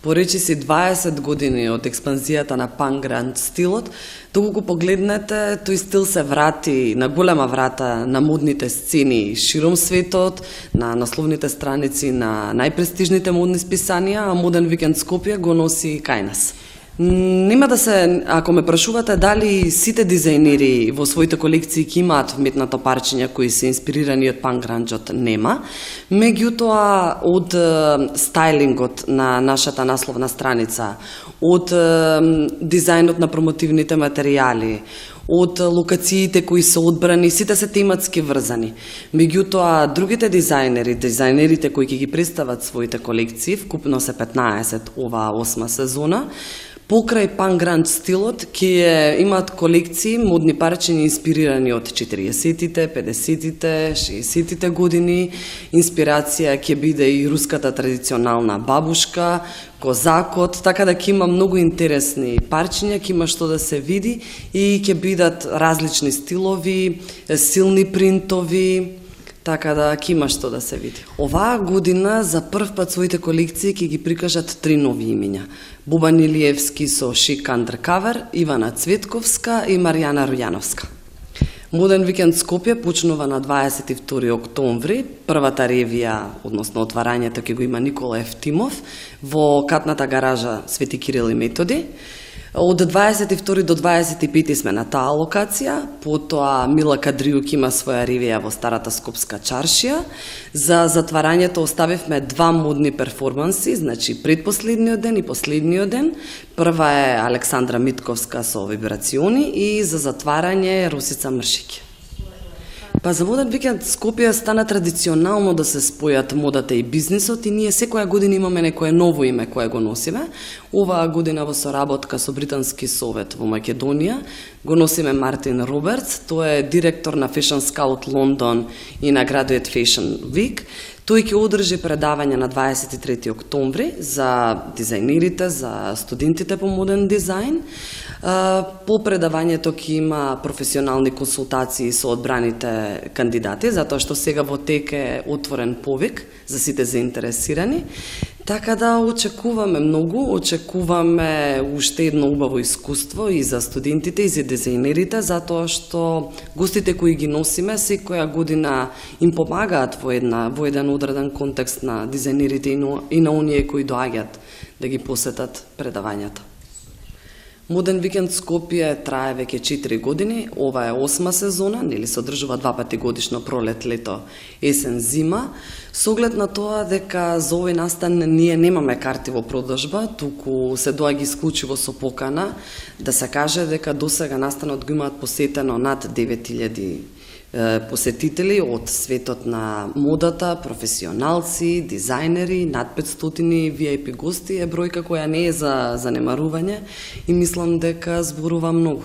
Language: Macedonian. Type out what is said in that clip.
поречиси 20 години од експанзијата на панк-гранџ стилот, доколку погледнете, тој стил се врати на голема врата на модните сцени широм светот, на насловните страници на најпрестижните модни списанија, а Моден викенд Скопје го носи кај нас. Нема да се, ако ме прашувате дали сите дизајнери во своите колекции ќе имаат вметнато парчиња кои се инспирирани од панк-гранџот, нема. Меѓутоа, од стајлингот на нашата насловна страница, од дизајнот на промотивните материјали, од локациите кои се одбрани, сите се тематски врзани. Меѓутоа, другите дизајнерите кои ќе ги представат своите колекции, вкупно се 15 оваа 8 сезона, покрај панк-гранџ стилот ќе имаат колекции модни парчиња инспирирани од 40-тите, 50-тите, 60-тите години. Инспирација ќе биде и руската традиционална бабушка, козакот, така да ќе има многу интересни парчиња, ќе има што да се види и ќе бидат различни стилови, силни принтови, така да ќе има што да се види. Оваа година за прв пат своите колекции ќе ги прикажат 3 нови имиња. Бубан Илиевски со Chic Undercover, Ивана Цветковска и Маријана Ројановска. Моден викенд Скопје почнува на 22 октомври. Првата ревија, односно отварањето, ќе го има Никола Евтимов во катната гаража Свети Кирил и Методи. Од 22 до 25 сме на таа локација, потоа Мила Кадријук има своја ревија во Старата Скопска чаршија. За затварањето оставивме 2 модни перформанси, значи предпоследниот ден и последниот ден. Прва е Александра Митковска со вибрациони и за затварање Росица Мршиќ. Па за Моден викенд Скопје стана традиционално да се спојат модата и бизнисот и ние секоја година имаме некое ново име кое го носиме. Оваа година во соработка со Британски совет во Македонија го носиме Мартин Робертс, тој е директор на Fashion Scout Лондон и на Graduate Fashion Week. Тој ќе одржи предавање на 23 октомври за дизајнерите, за студентите по моден дизајн. По предавањето ќе има професионални консултации со одбраните кандидати, затоа што сега во тек е отворен повик за сите заинтересирани. Така да очекуваме многу, очекуваме уште едно убаво искуство и за студентите и за дизајнерите, затоа што гостите кои ги носиме секоја година им помагаат во еден одреден контекст на дизајнерите и на оние кои доаѓаат да ги посетат предавањата. Моден викенд Скопје трае веќе 4 години, ова е 8 сезона, нели се одржува 2 пати годишно, пролет, лето, есен, зима. Со оглед на тоа дека за овој настан ние немаме карти во продажба, туку се доаѓа исклучиво со покана, да се каже дека досега настанот го имаат посетено над 9000 посетители од светот на модата, професионалци, дизајнери, над 500 VIP гости, е бројка која не е за занемарување и мислам дека зборува многу.